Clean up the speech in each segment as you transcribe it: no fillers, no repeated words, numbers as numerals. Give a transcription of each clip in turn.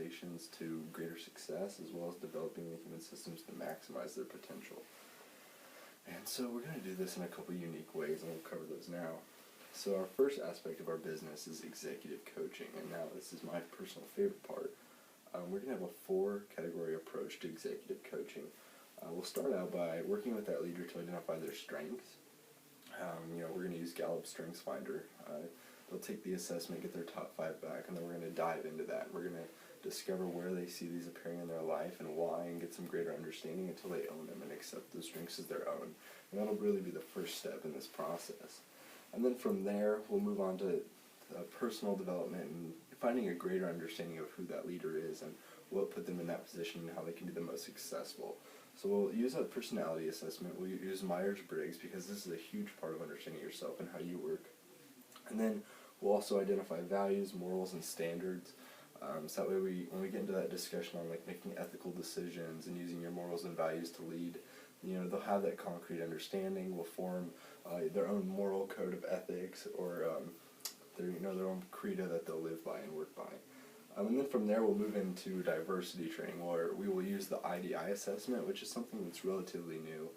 organizations to greater success, as well as developing the human systems to maximize their potential. And so we're going to do this in a couple unique ways, and we'll cover those now. So our first aspect of our business is executive coaching, and now this is my personal favorite part. We're going to have a 4-category approach to executive coaching. We'll start out by working with that leader to identify their strengths. We're going to use Gallup Strengths Finder. They'll take the assessment, get their top 5 back, and then we're going to dive into that. We're going to discover where they see these appearing in their life and why, and get some greater understanding until they own them and accept those strengths as their own. And that'll really be the first step in this process. And then from there, we'll move on to personal development and finding a greater understanding of who that leader is and what put them in that position and how they can be the most successful. So we'll use a personality assessment. We'll use Myers-Briggs because this is a huge part of understanding yourself and how you work. And then we'll also identify values, morals, and standards. So that way when we get into that discussion on making ethical decisions and using your morals and values to lead, they'll have that concrete understanding, will form their own moral code of ethics or their own credo that they'll live by and work by. And then from there we'll move into diversity training, where we will use the IDI assessment, which is something that's relatively new.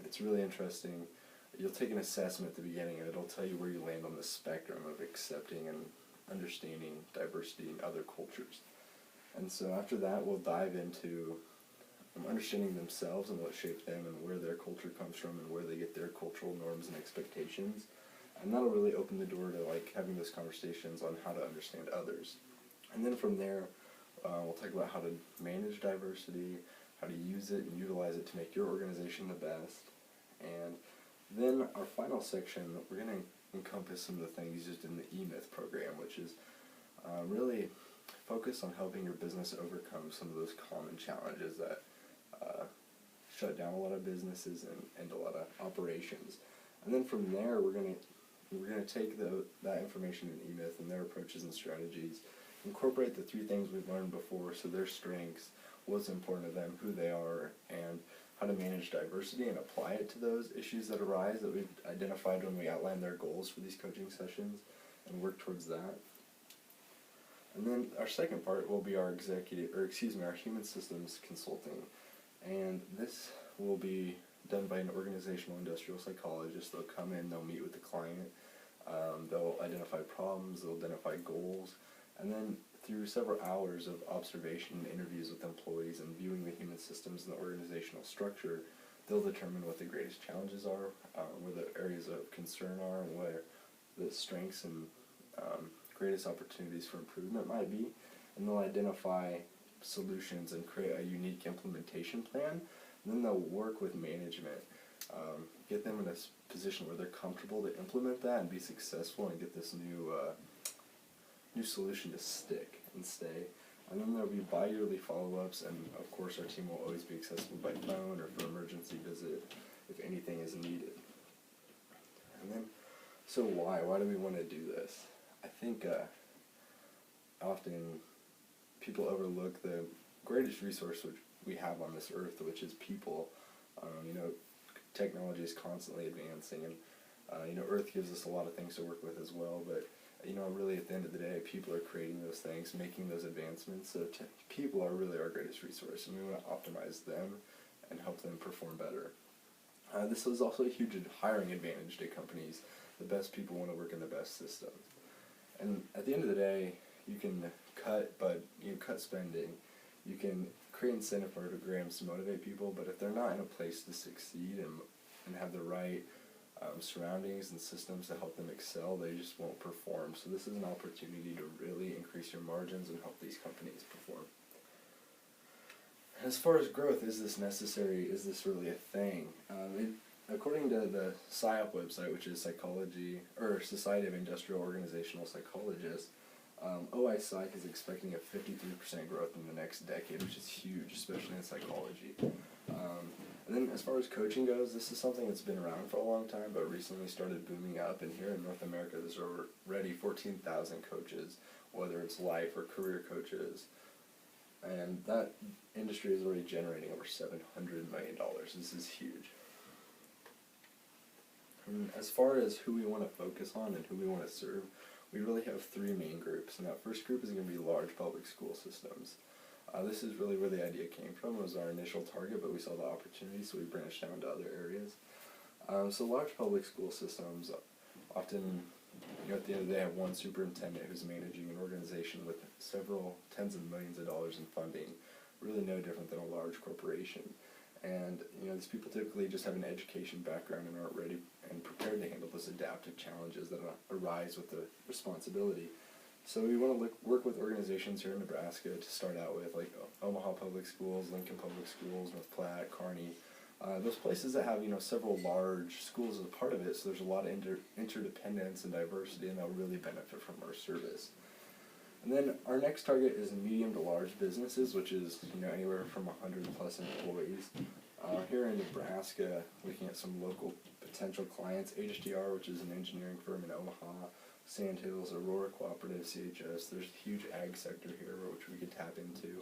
It's really interesting. You'll take an assessment at the beginning and it'll tell you where you land on the spectrum of accepting and understanding diversity in other cultures. And so after that we'll dive into understanding themselves and what shaped them and where their culture comes from and where they get their cultural norms and expectations. And that'll really open the door to having those conversations on how to understand others. And then from there, we'll talk about how to manage diversity, how to use it and utilize it to make your organization the best. And then our final section, we're going to encompass some of the things used in the E-Myth program, which is really focus on helping your business overcome some of those common challenges that shut down a lot of businesses and a lot of operations. And then from there, we're going to take that information in E-Myth and their approaches and strategies, incorporate the 3 things we've learned before, so their strengths, what's important to them, who they are, and how to manage diversity and apply it to those issues that arise that we've identified when we outline their goals for these coaching sessions and work towards that. And then our second part will be our human systems consulting. And this will be done by an organizational industrial psychologist. They'll come in, they'll meet with the client, they'll identify problems, they'll identify goals, and then through several hours of observation and interviews with employees and viewing the human systems and the organizational structure, they'll determine what the greatest challenges are, where the areas of concern are, and where the strengths and greatest opportunities for improvement might be, and they'll identify solutions and create a unique implementation plan, and then they'll work with management, get them in a position where they're comfortable to implement that and be successful and get this new solution to stick and stay. And then there'll be bi-yearly follow-ups, and of course our team will always be accessible by phone or for emergency visit if anything is needed. And then, so why do we want to do this? I think often people overlook the greatest resource which we have on this earth, which is people. Technology is constantly advancing, and Earth gives us a lot of things to work with as well, but really at the end of the day, people are creating those things, making those advancements, so people are really our greatest resource, and we want to optimize them and help them perform better. This is also a huge hiring advantage to companies. The best people want to work in the best systems. And at the end of the day, you can cut spending, you can create incentive programs to motivate people, but if they're not in a place to succeed and have the right surroundings and systems to help them excel, they just won't perform. So this is an opportunity to really increase your margins and help these companies perform. As far as growth, is this necessary? Is this really a thing? According to the SIOP website, which is Society of Industrial Organizational Psychologists, OI Psych is expecting a 53% growth in the next decade, which is huge, especially in psychology. And then as far as coaching goes, this is something that's been around for a long time, but recently started booming up. And here in North America, there's already 14,000 coaches, whether it's life or career coaches. And that industry is already generating over $700 million. This is huge. And as far as who we want to focus on and who we want to serve, we really have three main groups. And that first group is going to be large public school systems. This is really where the idea came from. It was our initial target, but we saw the opportunity, so we branched out into other areas. So large public school systems often, at the end of the day, have one superintendent who's managing an organization with several tens of millions of dollars in funding, really no different than a large corporation. And these people typically just have an education background and aren't ready and prepared to handle those adaptive challenges that arise with the responsibility. So we want to work with organizations here in Nebraska to start out with, like Omaha Public Schools, Lincoln Public Schools, North Platte, Kearney, those places that have several large schools as a part of it. So there's a lot of interdependence and diversity, and they'll really benefit from our service. And then our next target is medium to large businesses, which is anywhere from 100 plus employees. Here in Nebraska, looking at some local potential clients, HDR, which is an engineering firm in Omaha, Sandhills, Aurora Cooperative, CHS. There's a huge ag sector here which we could tap into.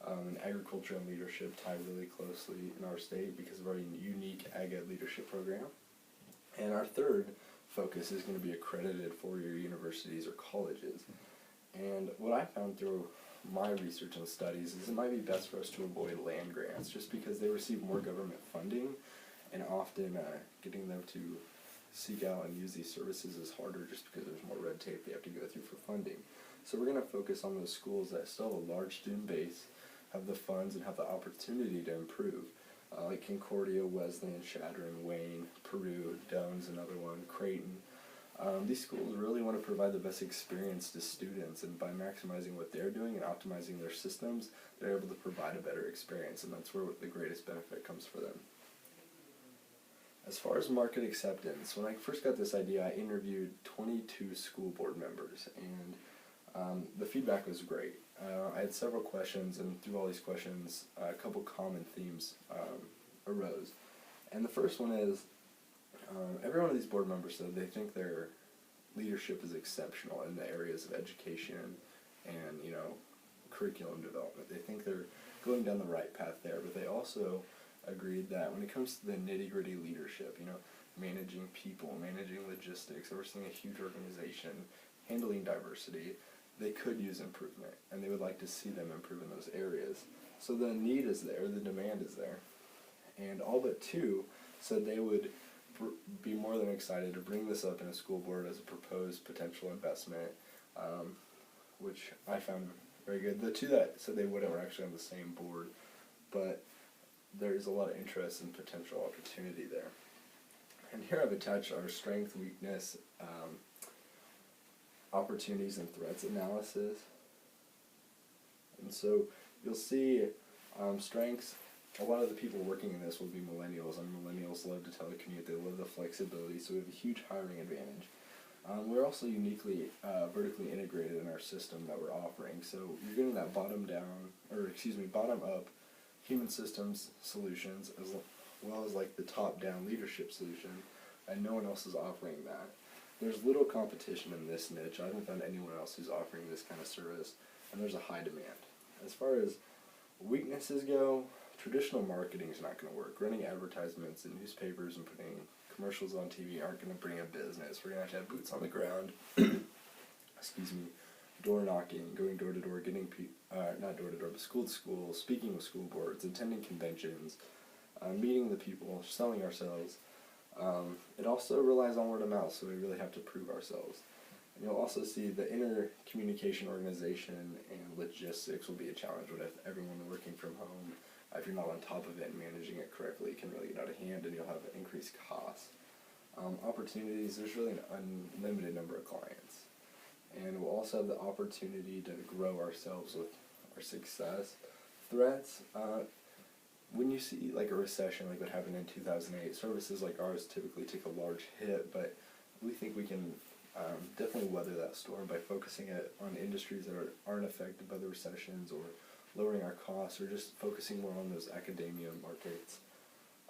And agriculture and leadership tie really closely in our state because of our unique ag ed leadership program. And our third focus is going to be accredited four-year universities or colleges. And what I found through my research and studies is it might be best for us to avoid land grants just because they receive more government funding, and often getting them to seek out and use these services is harder just because there's more red tape they have to go through for funding. So we're going to focus on those schools that still have a large student base, have the funds, and have the opportunity to improve, like Concordia, Wesleyan, Chadron, Wayne, Peru, Doan's another one, Creighton. These schools really want to provide the best experience to students, and by maximizing what they're doing and optimizing their systems, they're able to provide a better experience, and that's where the greatest benefit comes for them. As far as market acceptance, when I first got this idea, I interviewed 22 school board members, and the feedback was great. I had several questions, and through all these questions, a couple common themes arose. And the first one is, every one of these board members said they think their leadership is exceptional in the areas of education and, curriculum development. They think they're going down the right path there, but they also agreed that when it comes to the nitty-gritty leadership, managing people, managing logistics, overseeing a huge organization, handling diversity, they could use improvement, and they would like to see them improve in those areas. So the need is there, the demand is there, and all but two said they would be more than excited to bring this up in a school board as a proposed potential investment, which I found very good. The two that said they wouldn't were actually on the same board, but there's a lot of interest and potential opportunity there. And here I've attached our strength, weakness, opportunities, and threats analysis. And so you'll see strengths. A lot of the people working in this will be millennials, and millennials love to telecommute. They love the flexibility, so we have a huge hiring advantage. We're also uniquely vertically integrated in our system that we're offering. So you're getting that bottom up human systems solutions as well as like the top down leadership solution, and no one else is offering that. There's little competition in this niche. I haven't found anyone else who's offering this kind of service, and there's a high demand. As far as weaknesses go, traditional marketing is not going to work. Running advertisements in newspapers and putting commercials on TV aren't going to bring a business. We're going to have boots on the ground, door knocking, going door to door, getting not door to door, but school to school, speaking with school boards, attending conventions, meeting the people, selling ourselves. It also relies on word of mouth, so we really have to prove ourselves. And you'll also see the inter-communication organization and logistics will be a challenge with everyone working from home. If you're not on top of it and managing it correctly, it can really get out of hand, and you'll have increased costs. Opportunities, there's really an unlimited number of clients. And we'll also have the opportunity to grow ourselves with our success. Threats, when you see like a recession like what happened in 2008, services like ours typically take a large hit, but we think we can definitely weather that storm by focusing on industries that aren't affected by the recessions, or lowering our costs, or just focusing more on those academia markets.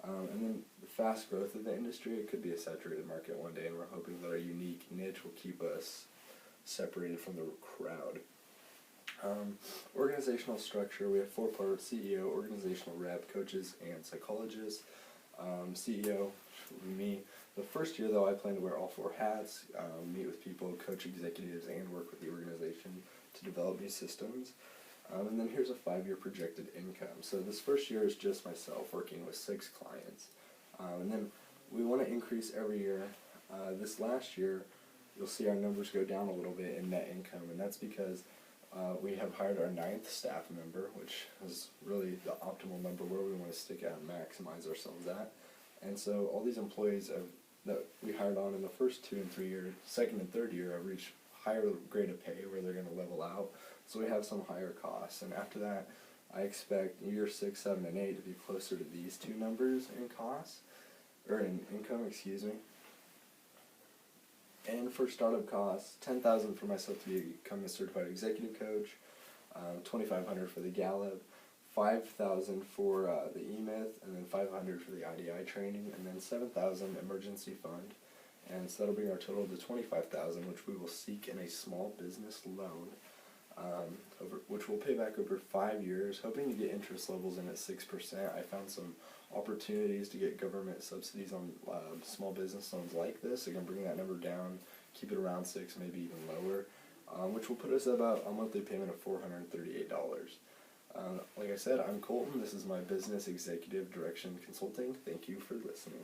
And then the fast growth of the industry, it could be a saturated market one day, and we're hoping that our unique niche will keep us separated from the crowd. Organizational structure, we have 4 parts: CEO, organizational rep, coaches, and psychologists. CEO, which would be me, The first year, though, I plan to wear all 4 hats, meet with people, coach executives, and work with the organization to develop new systems. And then here's a 5-year projected income. So this first year is just myself working with 6 clients. And then we want to increase every year. This last year, you'll see our numbers go down a little bit in net income, and that's because we have hired our 9th staff member, which is really the optimal number where we want to stick out and maximize ourselves at. And so all these employees that we hired on in the first 2 and 3 years, second and third year, have reached higher grade of pay where they're going to level out. So we have some higher costs. And after that, I expect year 6, 7, and 8 to be closer to these 2 numbers in costs, or in income, excuse me. And for startup costs, $10,000 for myself to become a certified executive coach, $2,500 for the Gallup, $5,000 for the E-Myth, and then $500 for the IDI training, and then $7,000 emergency fund. And so that'll bring our total to $25,000, which we will seek in a small business loan, which we'll pay back over 5 years, hoping to get interest levels in at 6%. I found some opportunities to get government subsidies on small business loans like this. I can bring that number down, keep it around 6, maybe even lower, which will put us at about a monthly payment of $438. Like I said, I'm Colton. This is my business executive direction consulting. Thank you for listening.